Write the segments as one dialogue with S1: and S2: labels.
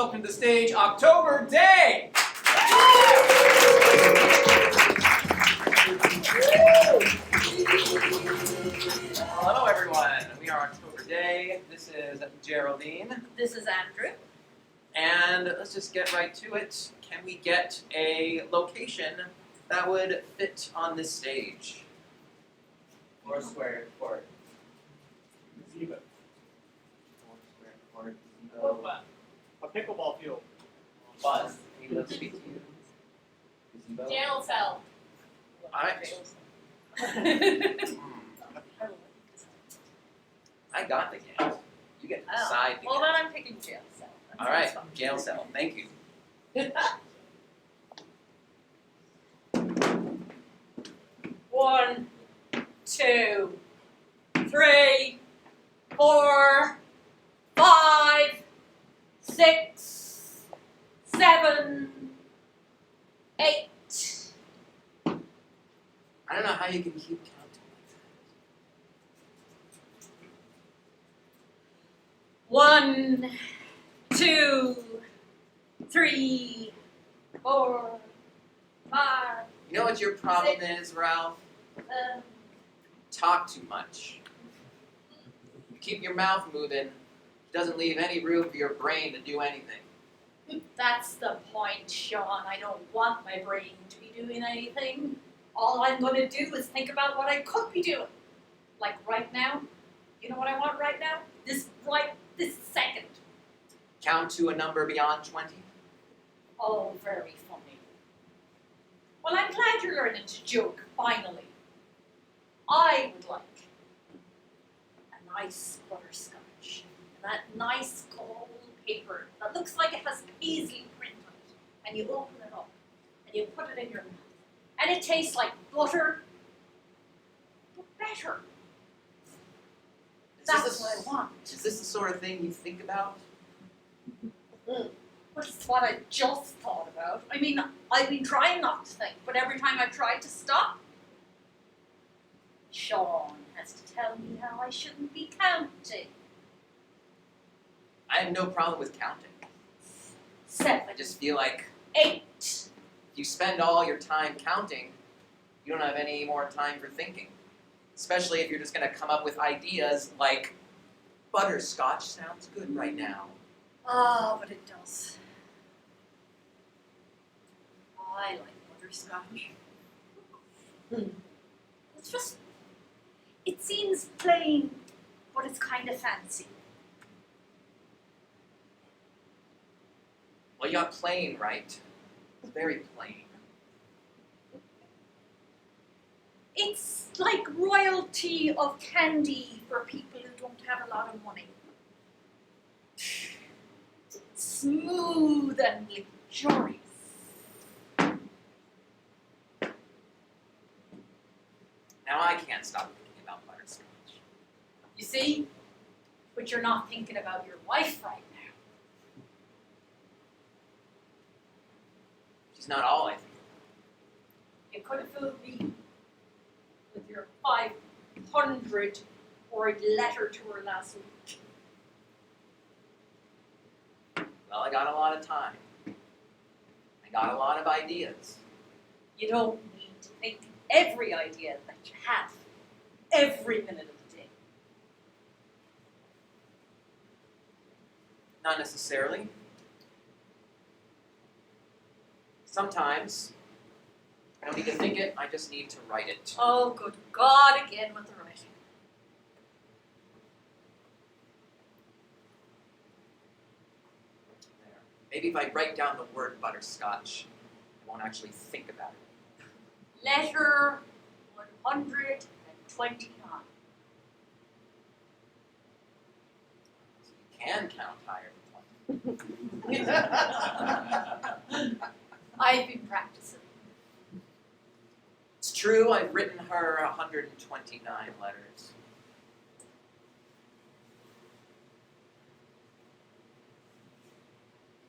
S1: welcome to the stage October Day! Hello everyone, we are October Day. This is Geraldine.
S2: This is Andrew.
S1: And let's just get right to it. Can we get a location that would fit on this stage?
S3: Four square court.
S4: Gazebo.
S1: Four square court, gazebo.
S4: A pickleball field.
S1: Buzz, any of those speak to you? Gazebo?
S2: Jail cell.
S1: Alright. I got the game. You get to decide the
S2: Well,
S1: game.
S2: then I'm picking jail cell. That
S1: Alright,
S2: sounds fun.
S1: jail cell. Thank you.
S2: 1, 2, 3, 4, 5, 6, 7, 8.
S1: I don't know how you can keep counting like that.
S2: 1, 2, 3, 4, 5,
S1: You know what your problem is, Ralph?
S2: 7.
S1: Talk too much. You keep your mouth moving. It doesn't leave any room for your brain to do anything.
S2: That's the point, Sean. I don't want my brain to be doing anything. All I'm going to do is think about what I could be doing. Like right now. You know what I want right now? This second.
S1: Count to a number beyond 20.
S2: Oh, very funny. Well, I'm glad you're learning to joke, finally. I would like a nice butterscotch. And that nice gold paper that looks like it has paisley print on it. And you open it up, and you put it in your mouth. And it tastes like butter, but better. That's what I want.
S1: Is this the sort of thing you think about?
S2: But it's what I just thought about. I mean, I've been trying not to think, but every time I've tried to stop, Sean has to tell me how I shouldn't be counting.
S1: I have no problem with counting.
S2: 7,
S1: I just feel like
S2: 8.
S1: if you spend all your time counting, you don't have any more time for thinking. Especially if you're just going to come up with ideas like, butterscotch sounds good right now.
S2: Oh, but it does. I like butterscotch. It's just, it seems plain, but it's kind of fancy.
S1: Well, you got plain, right? It's very plain.
S2: It's like royalty of candy for people who don't have a lot of money. Smooth and luxurious.
S1: Now I can't stop thinking about butterscotch.
S2: You see? But you're not thinking about your wife right now.
S1: She's not all I think.
S2: You could have fooled me with your 500-word letter to her last week.
S1: Well, I got a lot of time. I got a lot of ideas.
S2: You don't need to think every idea that you have every minute of the day.
S1: Not necessarily. Sometimes I don't need to think it, I just need to write it.
S2: Oh, good God, again with the writing.
S1: There. Maybe if I write down the word butterscotch, I won't actually think about it.
S2: Letter 129.
S1: So you can count higher than 20.
S2: I've been practicing.
S1: It's true, I've written her 129 letters.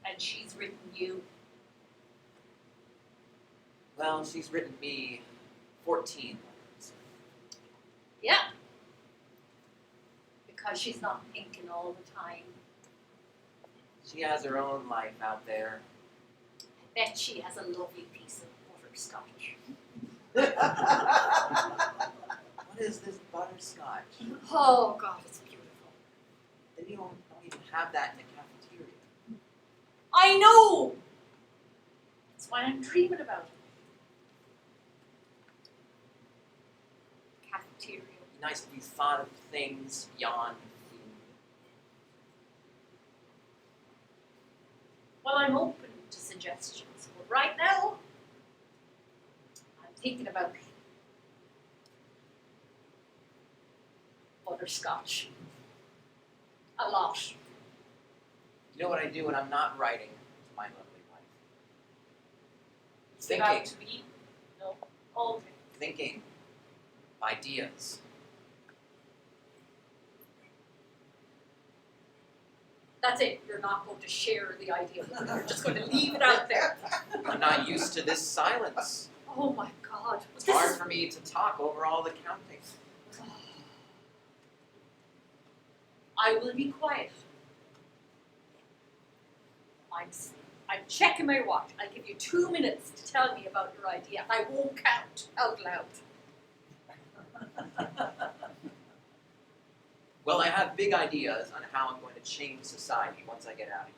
S2: And she's written you.
S1: Well, she's written me 14 letters.
S2: Yeah. Because she's not thinking all the time.
S1: She has her own life out there.
S2: I bet she has a lovely piece of butterscotch.
S1: What is this butterscotch?
S2: Oh God, it's beautiful.
S1: Then you don't even have that in the cafeteria.
S2: I know! That's why I'm dreaming about it. Cafeteria.
S1: It'd be nice if you thought of things beyond food.
S2: Well, I'm open to suggestions, but right now, I'm thinking about butterscotch. A lot.
S1: You know what I do when I'm not writing to my lovely wife?
S2: Is it about
S1: Thinking.
S2: to be? No. Okay.
S1: Thinking. Ideas.
S2: That's it. You're not going to share the idea with me. You're just going to leave it out there.
S1: I'm not used to this silence.
S2: Oh my God.
S1: It's
S2: This
S1: hard
S2: is-
S1: for me to talk over all the counting.
S2: I will be quiet. I'm checking my watch. I'll give you 2 minutes to tell me about your idea. I won't count out loud.
S1: Well, I have big ideas on how I'm going to change society once I get out of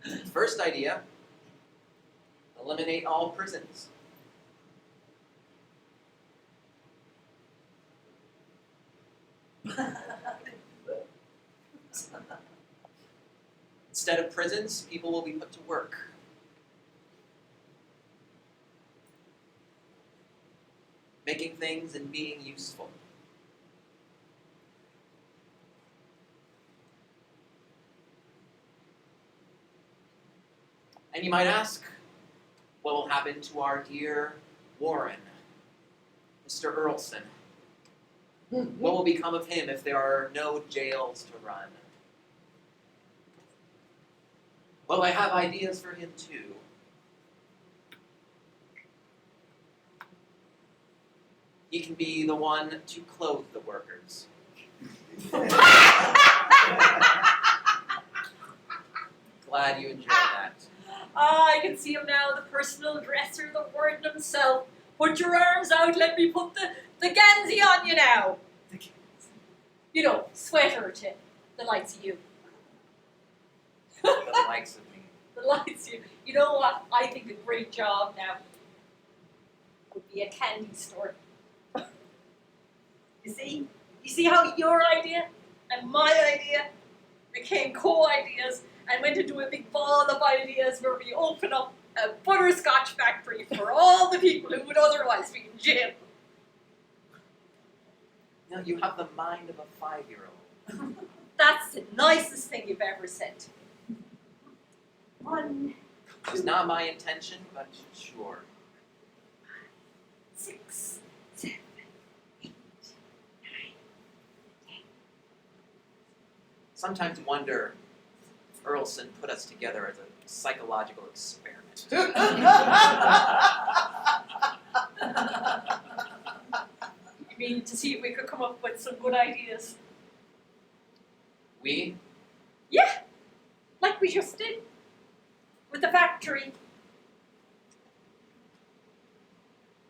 S1: here. First idea, eliminate all prisons. Instead of prisons, people will be put to work. Making things and being useful. And you might ask, what will happen to our dear Warren, Mr. Earlson? What will become of him if there are no jails to run? Well, I have ideas for him too. He can be the one to clothe the workers. Glad you enjoyed that.
S2: Ah, I can see him now, the personal dresser, the word himself. Put your arms out, let me put the Gansey on you now. You know, sweater to the likes of you.
S1: The likes of me.
S2: The likes of you. You know what? I think a great job now would be a candy store. You see? You see how your idea and my idea became co-ideas and went into a big ball of ideas where we open up a butterscotch factory for all the people who would otherwise be in jail.
S1: You know, you have the mind of a 5-year-old.
S2: That's the nicest thing you've ever said. One,
S1: It's not my intention, but sure.
S2: 6, 7, 8, 9, 10.
S1: Sometimes wonder if Earlson put us together as a psychological experiment.
S2: You mean to see if we could come up with some good ideas?
S1: We?
S2: Yeah, like we just did with the factory.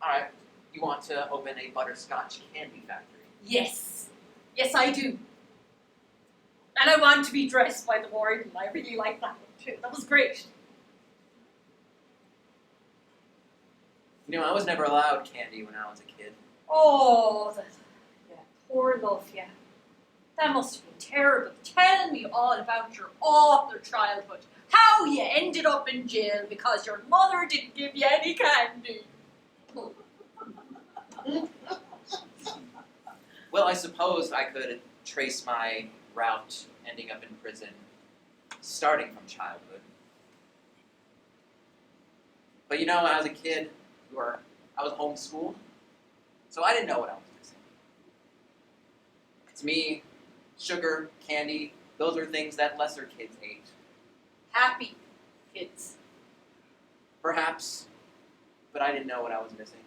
S1: Alright, you want to open a butterscotch candy factory?
S2: Yes, yes I do. And I want to be dressed by the warden. I really like that one too. That was great.
S1: You know, I was never allowed candy when I was a kid.
S2: Oh, yeah, poor love, yeah. That must have been terrible. Tell me all about your awful childhood. How you ended up in jail because your mother didn't give you any candy.
S1: Well, I suppose I could trace my route ending up in prison, starting from childhood. But you know, when I was a kid, I was homeschooled, so I didn't know what I was missing. To me, sugar, candy, those are things that lesser kids ate.
S2: Happy kids.
S1: Perhaps, but I didn't know what I was missing.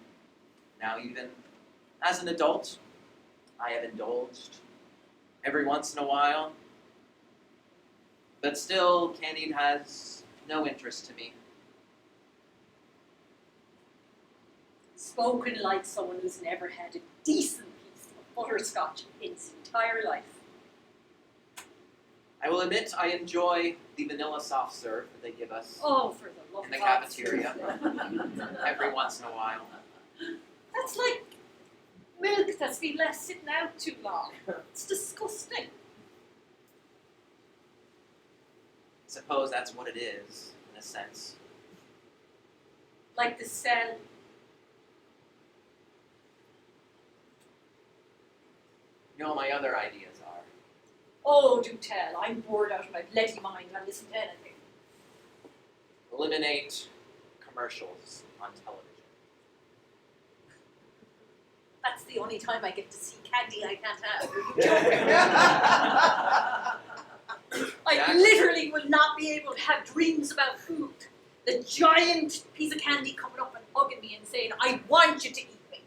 S1: Now even as an adult, I have indulged every once in a while. But still, candy has no interest to me.
S2: Spoken like someone who's never had a decent piece of butterscotch in his entire life.
S1: I will admit I enjoy the vanilla soft serve that they give us
S2: Oh, for the love
S1: in the
S2: of God.
S1: cafeteria every once in a while.
S2: That's like milk that's been left sitting out too long. It's disgusting.
S1: Suppose that's what it is, in a sense.
S2: Like the cell.
S1: You know what my other ideas are.
S2: Oh, do tell. I'm bored out of my bloody mind. I'll listen to anything.
S1: Eliminate commercials on television.
S2: That's the only time I get to see candy I can't have. I
S1: Jack?
S2: literally will not be able to have dreams about food. The giant piece of candy coming up and hugging me and saying, I want you to eat me.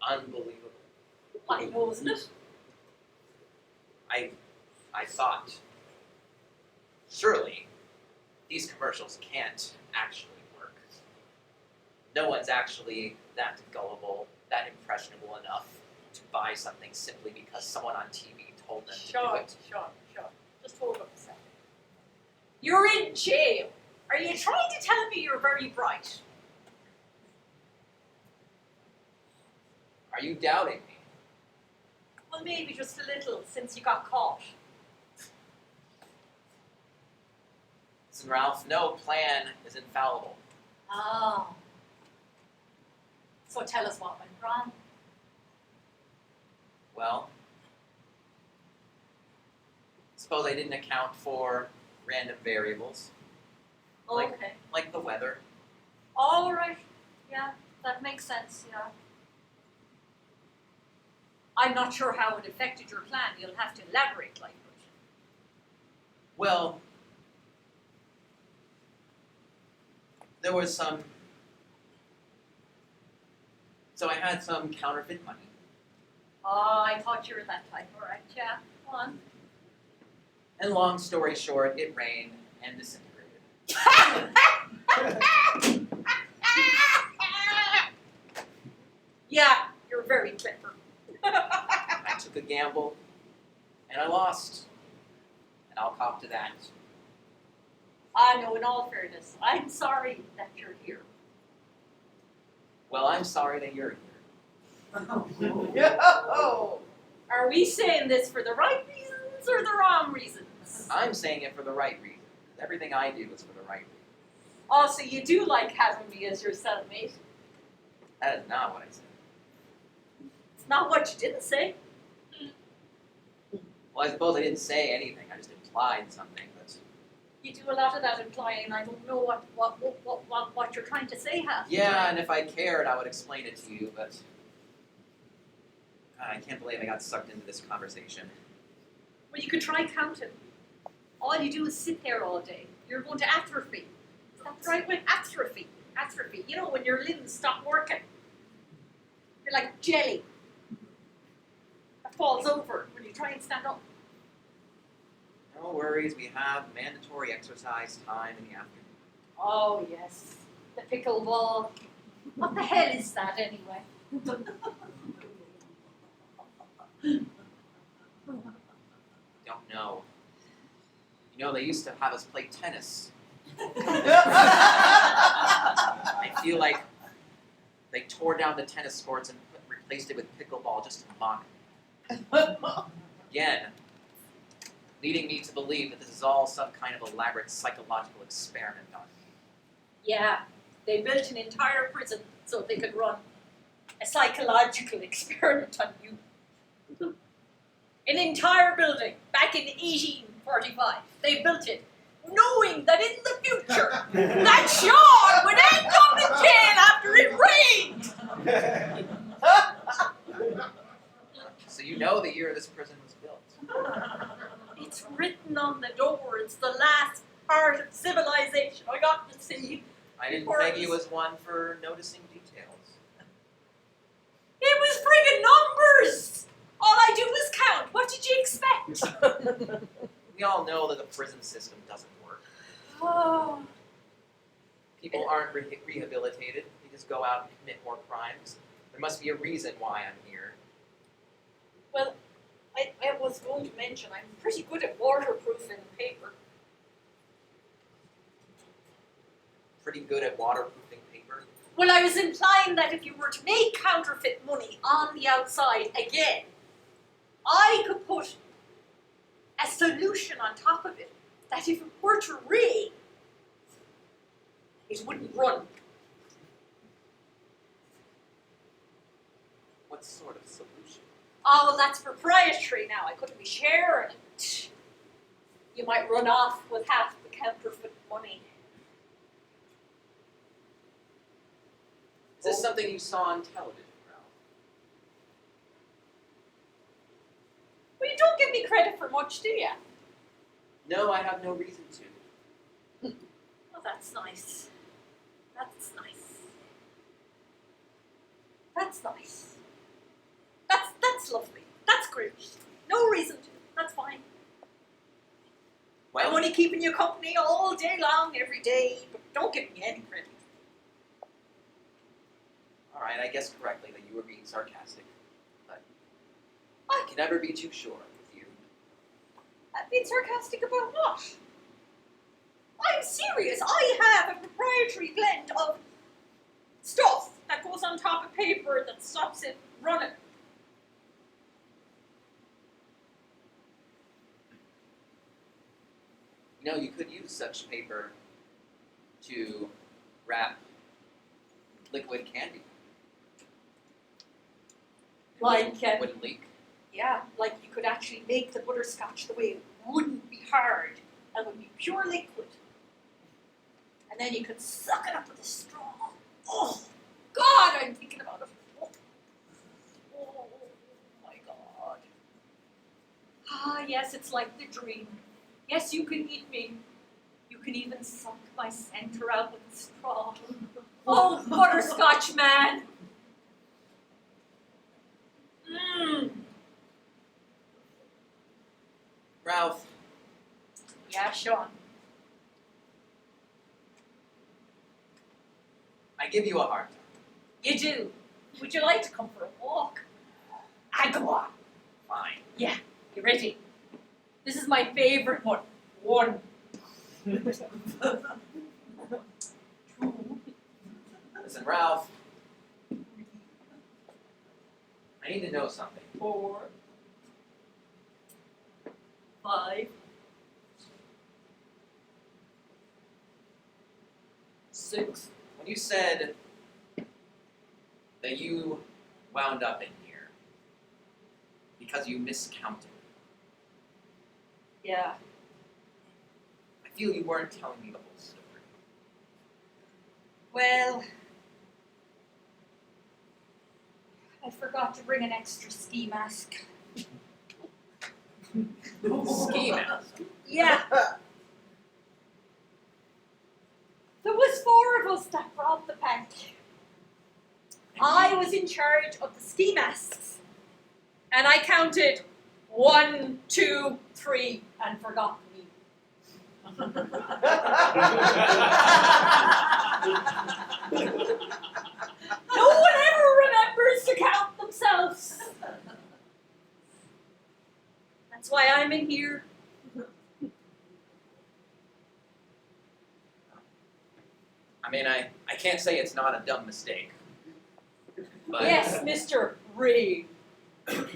S1: Unbelievable.
S2: I know, isn't it?
S1: I thought, surely these commercials can't actually work. No one's actually that gullible, that impressionable enough to buy something simply because someone on TV told them to do it.
S2: Sean. Just hold up a second. You're in jail. Are you trying to tell me you're very bright?
S1: Are you doubting me?
S2: Well, maybe just a little since you got caught.
S1: Listen, Ralph, no plan is infallible.
S2: Oh. So tell us what went wrong.
S1: Well, suppose I didn't account for random variables,
S2: Okay.
S1: like the weather.
S2: All right. Yeah, that makes sense, yeah. I'm not sure how it affected your plan. You'll have to elaborate like it.
S1: Well, there was some. So I had some counterfeit money.
S2: Oh, I thought you were that type. All right, yeah. Go on.
S1: And long story short, it rained and disintegrated.
S2: Yeah, you're very clever.
S1: I took a gamble, and I lost. And I'll cop to that.
S2: I know, in all fairness, I'm sorry that you're here.
S1: Well, I'm sorry that you're here.
S3: Yo!
S2: Are we saying this for the right reasons or the wrong reasons?
S1: I'm saying it for the right reason. Everything I do is for the right reason.
S2: Oh, so you do like having me as your cellmate?
S1: That is not what I said.
S2: It's not what you didn't say.
S1: Well, I suppose I didn't say anything. I just implied something. But
S2: You do a lot of that implying, and I don't know what you're trying to say, half the
S1: yeah,
S2: time.
S1: and if I cared, I would explain it to you. But God, I can't believe I got sucked into this conversation.
S2: Well, you could try counting. All you do is sit there all day. You're going to atrophy. Is that the right way? Atrophy. Atrophy. You know, when your limbs stop working. You're like jelly. That falls over when you try and stand up.
S1: No worries, we have mandatory exercise time in the afternoon.
S2: Oh, yes. The pickleball. What the hell is that anyway?
S1: Don't know. You know, they used to have us play tennis. I feel like they tore down the tennis courts and replaced it with pickleball just to mock me. Again, leading me to believe that this is all some kind of elaborate psychological experiment on me.
S2: Yeah, they built an entire prison so they could run a psychological experiment on you. An entire building back in 1845. They built it knowing that in the future that Sean would end up in jail after it rained.
S1: So you know the year this prison was built.
S2: It's written on the door. It's the last part of civilization I got to see
S1: I didn't
S2: before
S1: Maybe it was one for noticing details.
S2: It was friggin' numbers! All I do is count. What did you expect?
S1: We all know that the prison system doesn't work.
S2: Oh.
S1: People aren't rehabilitated. They just go out and commit more crimes. There must be a reason why I'm here.
S2: Well, I was going to mention I'm pretty good at waterproofing paper.
S1: Pretty good at waterproofing paper.
S2: Well, I was implying that if you were to make counterfeit money on the outside again, I could put a solution on top of it that if it were to rain, it wouldn't run.
S1: What sort of solution?
S2: Oh, well, that's proprietary now. I couldn't be sharing it. You might run off with half the counterfeit money.
S1: Is this something you saw on television, Ralph?
S2: Well, you don't give me credit for much, do you?
S1: No, I have no reason to.
S2: Oh, that's nice. That's nice. That's nice. That's lovely. That's great. No reason to. That's fine. I'm
S1: Well,
S2: only keeping you company all day long, every day, but don't give me any credit.
S1: all right, I guessed correctly that you were being sarcastic. But I can never be too sure with you.
S2: I've been sarcastic about what? I'm serious. I have a proprietary blend of stuff that goes on top of paper that stops it running.
S1: You know, you could use such paper to wrap liquid candy.
S2: Like,
S1: It wouldn't leak.
S2: yeah, like you could actually make the butterscotch the way it wouldn't be hard. It would be pure liquid. And then you could suck it up with a straw. Oh, God, I'm thinking about it. Oh my God. Ah, yes, it's like the dream. Yes, you can eat me. You can even suck my center out with a straw. Oh, butterscotch man. Mmm.
S1: Ralph,
S2: Yeah, Sean.
S1: I give you a hard time.
S2: You do. Would you like to come for a walk? I go on.
S1: Fine.
S2: Yeah, you ready? This is my favorite one. 1. 2.
S1: Listen, Ralph, I need to know something.
S2: 4. 5. 6.
S1: When you said that you wound up in here because you miscounted,
S2: Yeah.
S1: I feel you weren't telling me the whole story.
S2: Well, I forgot to bring an extra ski mask.
S1: Ski mask.
S2: Yeah. There was 4 of us that robbed the bank. I was in charge of the ski masks. And I counted 1, 2, 3, and forgot me. No one ever remembers to count themselves. That's why I'm in here.
S1: I mean, I can't say it's not a dumb mistake. But
S2: Yes, Mr. Ray.
S1: the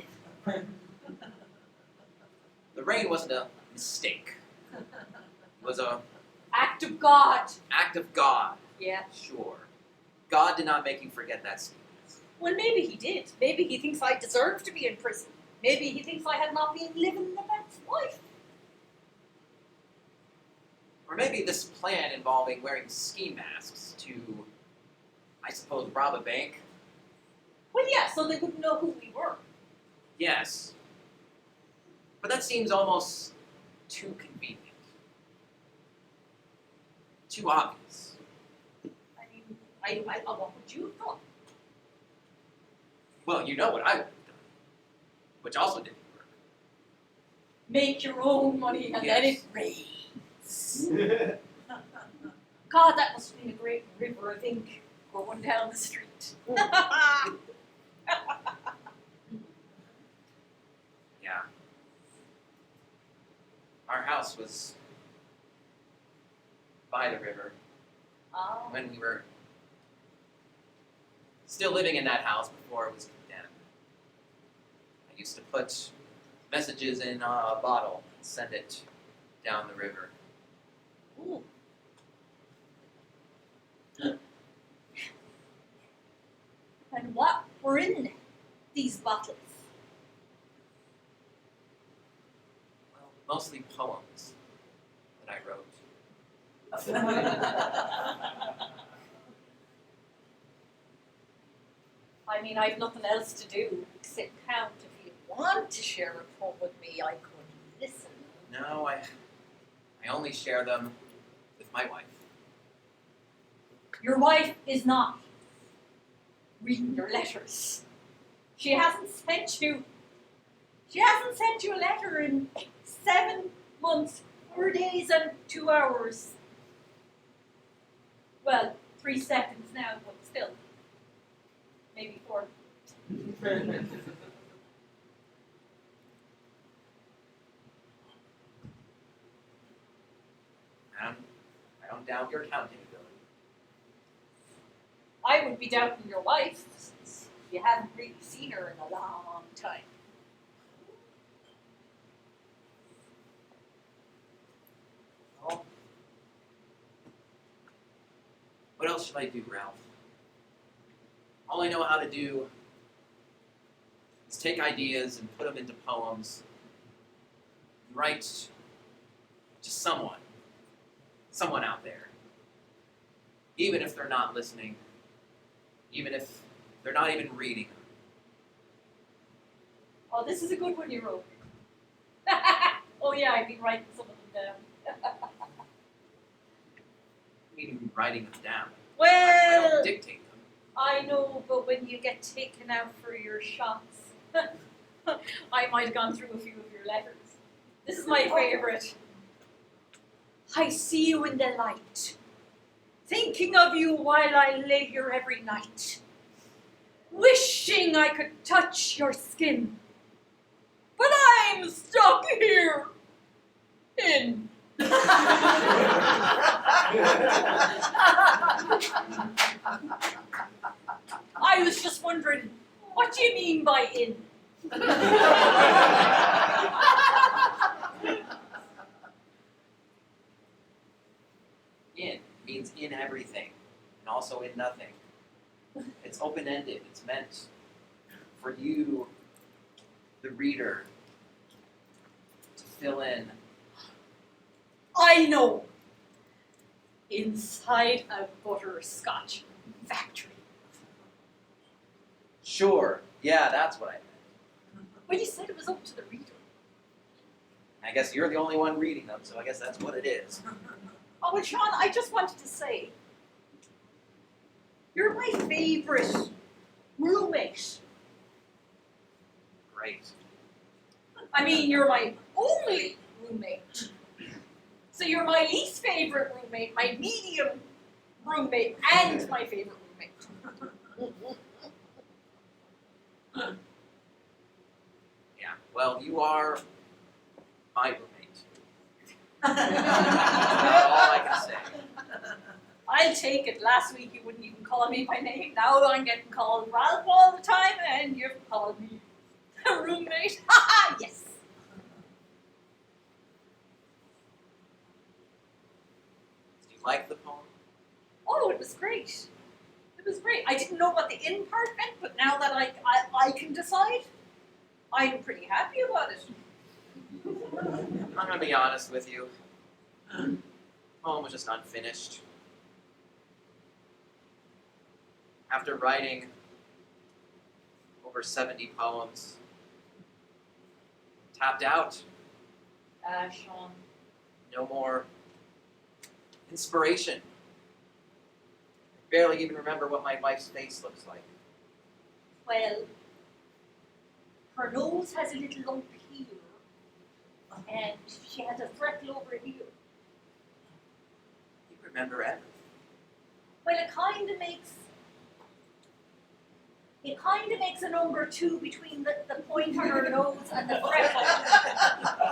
S1: rain wasn't a mistake. It was an
S2: Act of God.
S1: act of God,
S2: Yeah.
S1: sure. God did not make you forget that ski mask.
S2: Well, maybe he did. Maybe he thinks I deserve to be in prison. Maybe he thinks I have not been living the best life.
S1: Or maybe this plan involving wearing ski masks to, I suppose, rob a bank.
S2: Well, yeah, so they wouldn't know who we were.
S1: Yes. But that seems almost too convenient. Too obvious.
S2: I mean, what would you have done?
S1: Well, you know what I would have done, which also didn't work.
S2: Make your own money and let
S1: Yes.
S2: it rains. God, that must have been a great river, I think, going down the street.
S1: Yeah. Our house was by the river
S2: Oh.
S1: when we were still living in that house before it was condemned. I used to put messages in a bottle and send it down the river.
S2: Ooh. And what were in these bottles?
S1: Well, mostly poems that I wrote.
S2: I mean, I've nothing else to do except count. If you want to share a poem with me, I could listen.
S1: No, I only share them with my wife.
S2: Your wife is not reading your letters. She hasn't sent you a letter in 7 months, 4 days and 2 hours. Well, 3 seconds now, but still. Maybe 4.
S1: I don't doubt your counting ability.
S2: I would be doubting your wife, since you haven't really seen her in a long time.
S1: Well, what else should I do, Ralph? All I know how to do is take ideas and put them into poems and write to someone out there. Even if they're not listening, even if they're not even reading them.
S2: Oh, this is a good one you wrote. Oh yeah, I've been writing some of them down.
S1: I mean, writing them down. I
S2: Well,
S1: don't dictate them.
S2: I know, but when you get taken out for your shots, I might have gone through a few of your letters. This is my favorite. I see you in the light, thinking of you while I lay here every night, wishing I could touch your skin, but I'm stuck here in. I was just wondering, what do you mean by in?
S1: In means in everything, and also in nothing. It's open-ended. It's meant for you, the reader, to fill in.
S2: I know. Inside a butterscotch factory.
S1: Sure, yeah, that's what I meant.
S2: Well, you said it was up to the reader.
S1: I guess you're the only one reading them, so I guess that's what it is.
S2: Oh, well, Sean, I just wanted to say, you're my favorite roommate.
S1: Great.
S2: I mean, you're my only roommate. So you're my least favorite roommate, my medium roommate, and my favorite roommate.
S1: Yeah, well, you are my roommate. That's about all I can say.
S2: I'll take it. Last week you wouldn't even call me by name. Now I'm getting called Ralph all the time, and you've called me a roommate. Haha, yes.
S1: Do you like the poem?
S2: Oh, it was great. It was great. I didn't know what the in part meant, but now that I can decide, I'm pretty happy about it.
S1: I'm gonna be honest with you. The poem was just unfinished. After writing over 70 poems, tapped out.
S2: Sean.
S1: No more inspiration. Barely even remember what my wife's face looks like.
S2: Well, her nose has a little lump here, and she has a freckle over here.
S1: You remember everything.
S2: Well, it kind of makes a number 2 between the point on her nose and the freckle.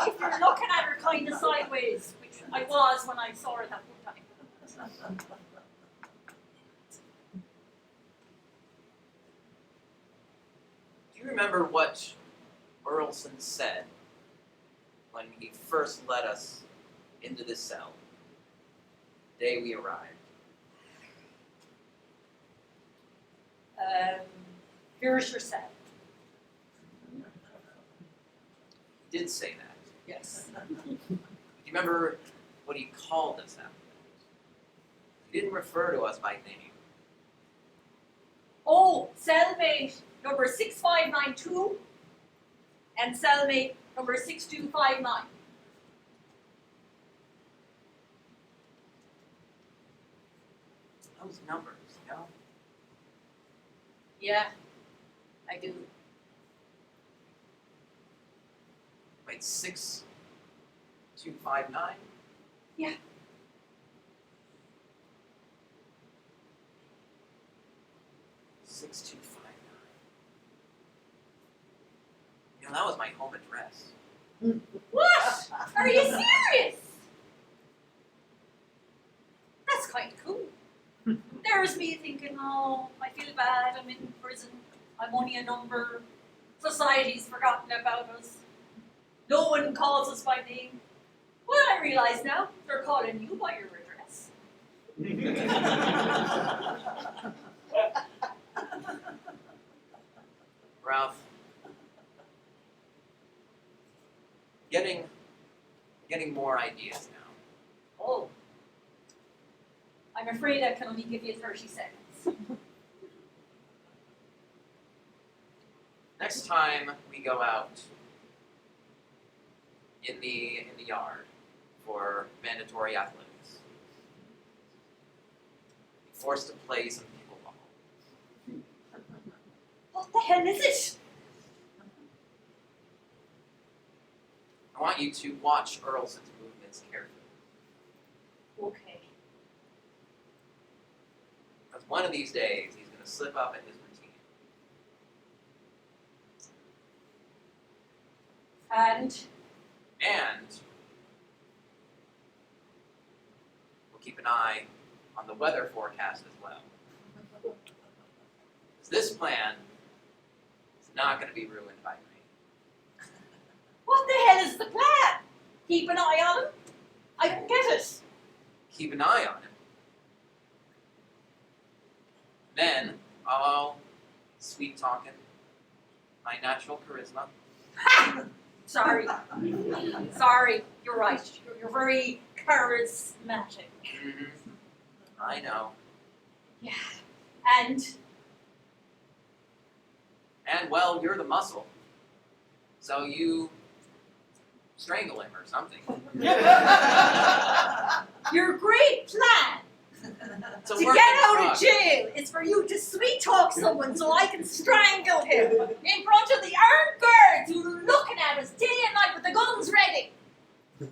S2: If you're looking at her kind of sideways, which I was when I saw her that one time.
S1: Do you remember what Burleson said when he first let us into this cell? The day we arrived.
S2: Here's yourself.
S1: He did say that.
S2: Yes.
S1: Do you remember what he called us after that? He didn't refer to us by name.
S2: Oh, cellmate number 6592 and cellmate number 6259.
S1: Those numbers, you know?
S2: Yeah, I do.
S1: Wait, 6259?
S2: Yeah.
S1: Six two five nine. You know, that was my home address.
S2: What? Are you serious? That's kind of cool. There's me thinking, oh, I feel bad, I'm in prison, I'm only a number, society's forgotten about us, no one calls us by name. Well, I realise now, they're calling you by your address.
S1: Ralph, getting more ideas now.
S2: Oh. I'm afraid I can only give you 30 seconds.
S1: Next time we go out in the yard for mandatory athletics, be forced to play some pickleball.
S2: What the hell is it?
S1: I want you to watch Earlson's movements carefully.
S2: Okay.
S1: Because one of these days, he's going to slip up in his routine.
S2: And
S1: And we'll keep an eye on the weather forecast as well. Because this plan is not going to be ruined by rain.
S2: what the hell is the plan? Keep an eye on him? I don't get it.
S1: Keep an eye on him. Then, all sweet talking, my natural charisma.
S2: Sorry. Sorry, you're right. You're very charismatic.
S1: I know.
S2: Yeah. And
S1: well, you're the muscle. So you strangle him or something.
S2: your great plan
S1: It's a
S2: to
S1: work
S2: get
S1: in
S2: out of
S1: progress.
S2: jail is for you to sweet talk someone so I can strangle him in front of the armed guards who are looking at us day and night with the guns ready. You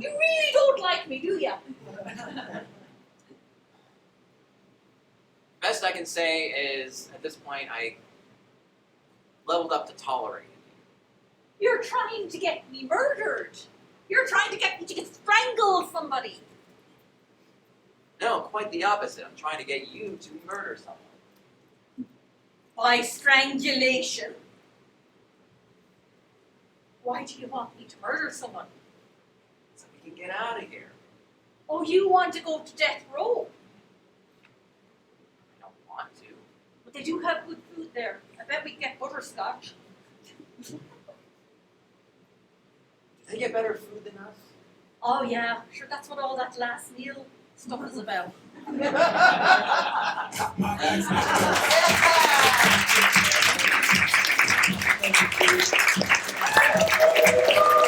S2: really don't like me, do you?
S1: Best I can say is, at this point, I leveled up to tolerating you.
S2: You're trying to get me murdered. You're trying to get me to strangle somebody.
S1: No, quite the opposite. I'm trying to get you to murder someone.
S2: By strangulation. Why do you want me to murder someone?
S1: So we can get out of here.
S2: Oh, you want to go to death row?
S1: I don't want to.
S2: But they do have good food there. I bet we can get butterscotch.
S1: Do they get better food than us?
S2: Oh yeah, sure that's what all that last meal stuff is about.
S1: Thank you.